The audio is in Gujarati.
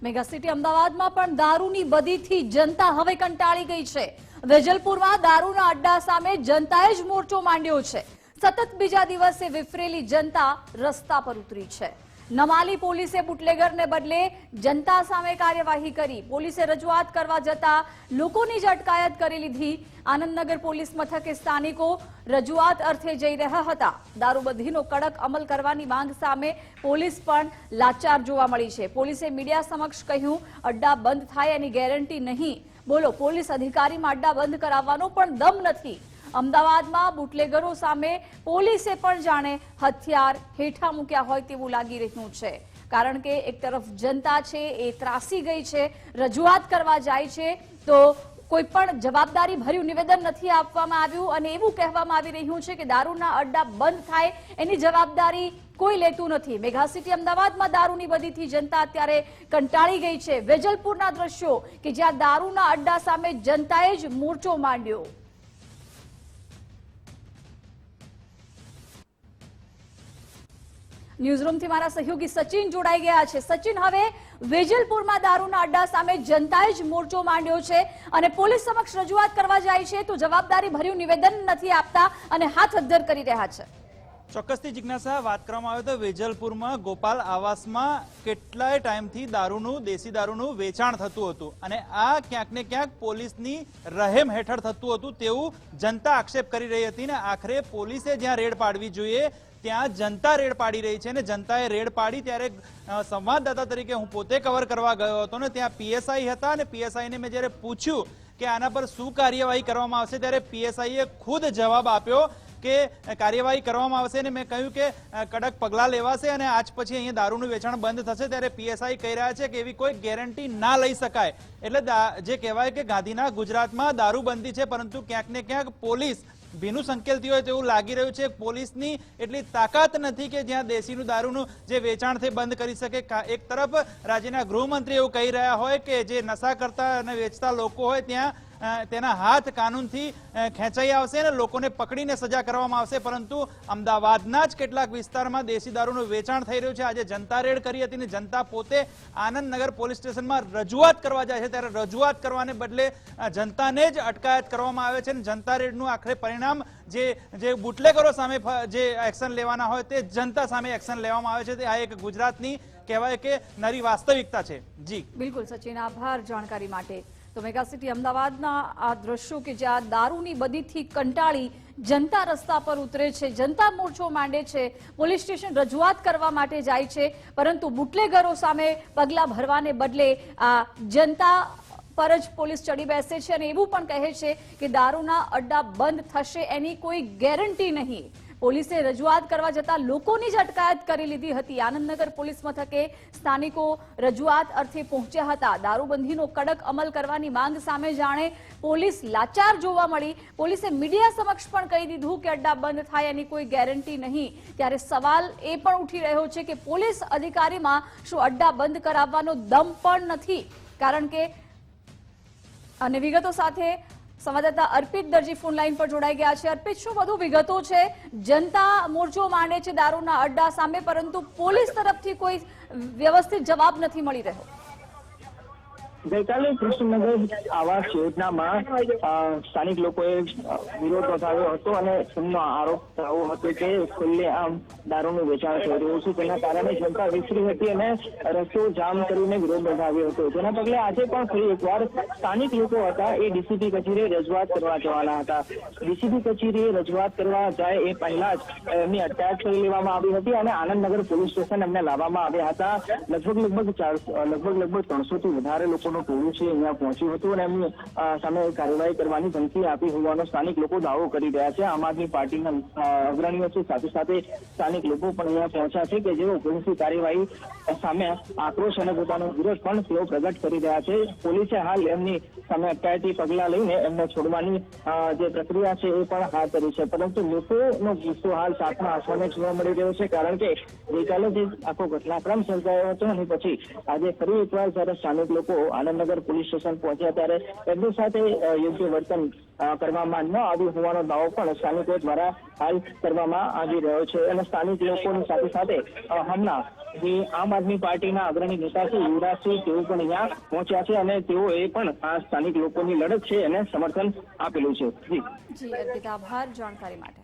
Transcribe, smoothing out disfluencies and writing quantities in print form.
મેગા સિટી અમદાવાદમાં પણ દારૂની બદીથી જનતા હવે કંટાળી ગઈ છે। વેજલપુરમાં દારૂના અડ્ડા સામે જનતાએ જ મોરચો માંડ્યો છે। સતત બીજા દિવસે વિફરેલી જનતા રસ્તા પર ઉતરી છે। નમાલી પોલીસે બુટલેગરને બદલે જનતા સામે કાર્યવાહી કરી। પોલીસે રજૂઆત કરવા જતા લોકોની જ અટકાયત કરી લીધી। આનંદનગર પોલીસ મથકે સ્થાનિકો રજૂઆત અર્થે જઈ રહ્યા હતા। દારૂબંધીનો કડક અમલ કરવાની માંગ સામે પોલીસ પણ લાચાર જોવા મળી છે। પોલીસે મીડિયા સમક્ષ કહ્યું, અડ્ડા બંધ થાય એની ગેરંટી નહીં। બોલો, પોલીસ અધિકારીમાં અડ્ડા બંધ કરાવવાનો પણ દમ નથી। અમદાવાદમાં બુટલેગરો સામે પોલીસે પણ જાણે હથિયાર હેઠા મૂક્યા હોય તેવું લાગી રહ્યું છે। કારણ કે એક તરફ જનતા છે એ ત્રાસી ગઈ છે, રજૂઆત કરવા જાય છે તો કોઈ પણ જવાબદારી ભર્યું નિવેદન નથી આપવામાં આવ્યું અને એવું કહેવામાં આવી રહ્યું છે કે દારૂના અડ્ડા બંધ થાય એની જવાબદારી કોઈ લેતું નથી। મેગા સિટી અમદાવાદમાં દારૂની બદીથી જનતા અત્યારે કંટાળી ગઈ છે। વેજલપુરના દ્રશ્યો કે જ્યાં દારૂના અડ્ડા સામે જનતાએ જ મોરચો માંડ્યો। ન્યૂઝરૂમથી મારા સહયોગી સચિન જોડાઈ ગયા છે। સચિન, હવે વેજલપુરમાં દારૂના અડ્ડા સામે જનતાએ જ મોરચો માંડ્યો છે અને પોલીસ સમક્ષ રજૂઆત કરવા જાય છે તો જવાબદારી ભર્યું નિવેદન નથી આપતા અને હાથ અદ્ધર કરી રહ્યા છે। ચોક્કસથી જિજ્ઞાસા, વાત કરવામાં આવે તો વેજલપુરમાં ગોપાલ આવાસમાં કેટલાય ટાઈમથી દેશી દારૂનું વેચાણ થતું હતું અને આ ક્યાંક ને ક્યાંક પોલીસની રહેમ હેઠળ થતું હતું તેવું જનતા આક્ષેપ કરી રહી હતી ને આખરે પોલીસે જ્યાં રેડ પાડવી જોઈએ ત્યાં જનતા રેડ પાડી રહી છે અને જનતાએ રેડ પાડી ત્યારે સંવાદદાતા તરીકે હું પોતે કવર કરવા ગયો હતો ને ત્યાં પીએસઆઈ હતા અને પીએસઆઈને મેં જ્યારે પૂછ્યું કે આના પર શું કાર્યવાહી કરવામાં આવશે ત્યારે પીએસઆઈએ ખુદ જવાબ આપ્યો કે કાર્યવાહી કરવામાં આવશે ને મેં કહ્યું કે કડક પગલાં લેવાશે અને આજ પછી અહીંયા દારૂનું વેચાણ બંધ થશે ત્યારે પીએસઆઈ કહી રહ્યા છે કે એવી કોઈ ગેરંટી ના લઈ શકાય। એટલે જે કહેવાય કે ગાંધીના ગુજરાતમાં દારૂબંધી છે પરંતુ ક્યાંક ને ક્યાંક પોલીસ ભીનું સંકેલતી હોય તેવું લાગી રહ્યું છે। પોલીસની એટલી તાકાત નથી કે જ્યાં દેશીનું દારૂનું જે વેચાણ છે બંધ કરી શકે। એક તરફ રાજ્યના ગૃહમંત્રી એવું કહી રહ્યા હોય કે જે નશા કરતા અને વેચતા લોકો હોય ત્યાં તેના હાથ કાનૂનથી ખેંચાઈ આવશે અને લોકોને પકડીને સજા કરવામાં આવશે પરંતુ અમદાવાદના જ કેટલાક વિસ્તારમાં દેશી દારૂનું વેચાણ થઈ રહ્યું છે। આજે જનતા રેડ કરી હતી ને જનતા પોતે આનંદનગર પોલીસ સ્ટેશનમાં રજૂઆત કરવા જાય છે ત્યારે રજૂઆત કરવાને બદલે જનતાને જ અટકાયત કરવામાં આવે છે અને જનતા રેડનું આખરે પરિણામ જે બુટલેગરો સામે જે એક્શન લેવાના હોય તે જનતા સામે એક્શન લેવામાં આવે છે। આ એક ગુજરાતની કહેવાય કે નરી વાસ્તવિકતા છે। જી બિલકુલ સચિન, આભાર જાણકારી માટે। તો મેગા સિટી અમદાવાદના આ દ્રશ્યો કે જ્યાં દારૂની બદીથી કંટાળી જનતા રસ્તા પર ઉતરે છે, જનતા મોરચો માંડે છે, પોલીસ સ્ટેશન રજૂઆત કરવા માટે જાય છે પરંતુ બુટલેગરો સામે પગલાં ભરવાને બદલે આ જનતા પર જ પોલીસ ચડી બેસે છે અને એવું પણ કહે છે કે દારૂના અડ્ડા બંધ થશે એની કોઈ ગેરંટી નહીં। પોલીસે રજૂઆત કરવા જતા લોકોની જ અટકાયત કરી લીધી હતી। આનંદનગર પોલીસ મથકે સ્થાનિકો રજૂઆત અર્થે પહોંચ્યા હતા। દારૂબંધીનો કડક અમલ કરવાની માંગ સામે જાણે પોલીસ લાચાર જોવા મળી। પોલીસે મીડિયા સમક્ષ પણ કહી દીધું કે અડ્ડા બંધ થાય એની કોઈ ગેરંટી નહીં। ત્યારે સવાલ એ પણ ઉઠી રહ્યો છે કે પોલીસ અધિકારીમાં શું અડ્ડા બંધ કરાવવાનો દમ પણ નથી? કારણ કે અને વિગતો સાથે સંવાદદાતા અર્પિત દરજી ફોન લાઈન પર જોડાઈ ગયા છે। અર્પિત, શું વધુ વિગતો છે? જનતા મોરચો માંડે છે દારૂના અડ્ડા સામે પરંતુ પોલીસ તરફથી કોઈ વ્યવસ્થિત જવાબ નથી મળી રહ્યો। ગઈકાલે કૃષ્ણનગર આવાસ યોજનામાં સ્થાનિક લોકોએ વિરોધ નોંધાવ્યો હતો અને તેમનો આરોપ એવો હતો કે ખુલ્લેઆમ દારૂનું વેચાણ થઈ રહ્યું છે તેના કારણે જનતા વિફરી હતી અને રસ્તો જામ કરીને વિરોધ નોંધાવ્યો હતો। જેના પગલે આજે પણ ફરી એકવાર સ્થાનિક લોકો હતા એ ડીસીપી કચેરીએ રજૂઆત કરવા જવાના હતા। ડીસીપી કચેરીએ રજૂઆત કરવા જાય એ પહેલા જ એમની અટકાયત કરી લેવામાં આવી હતી અને આનંદનગર પોલીસ સ્ટેશન એમને લાવવામાં આવ્યા હતા। લગભગ 300 થી વધારે લોકો ટોળું છે અહીંયા પહોંચ્યું હતું અને એમની સામે કાર્યવાહી કરવાની ધમકી આપી હોવાનો સ્થાનિક લોકો દાવો કરી રહ્યા છે। આમ આદમી પાર્ટીના અગ્રણીઓ છે, સાથે સાથે સ્થાનિક લોકો પણ અહીંયા પહોંચ્યા છે કે જેઓ પોલીસની કાર્યવાહી સામે આક્રોશ અને પોતાનો વિરોધ પણ તેઓ પ્રગટ કરી રહ્યા છે। પોલીસે હાલ એમની સામે અટકાયતી પગલાં લઈને એમને છોડવાની જે પ્રક્રિયા છે એ પણ હાથ ધરી છે પરંતુ લોકોનો ગુસ્સો હાલ સાતમા આસમાને જોવા મળી રહ્યો છે કારણ કે ગઈકાલે જે આખો ઘટનાક્રમ સર્જાયો હતો અને પછી આજે ફરી એકવાર જયારે સ્થાનિક લોકો આનંદનગર પોલીસ સ્ટેશન પહોંચ્યા ત્યારે તેમની સાથે યોગ્ય વર્તન કરવામાં ન આવ્યું હોવાનો દાવો પણ સ્થાનિકો દ્વારા હાલ કરવામાં આવી રહ્યો છે અને સ્થાનિક લોકોની સાથે સાથે હમણાં જે આમ આદમી પાર્ટીના અગ્રણી નેતા છે યુવરાજસિંહ તેઓ પણ અહીંયા પહોંચ્યા છે અને તેઓએ પણ આ સ્થાનિક લોકોની લડત છે એને સમર્થન આપેલું છે. જી અર્પિતા, આભાર જાણકારી માટે.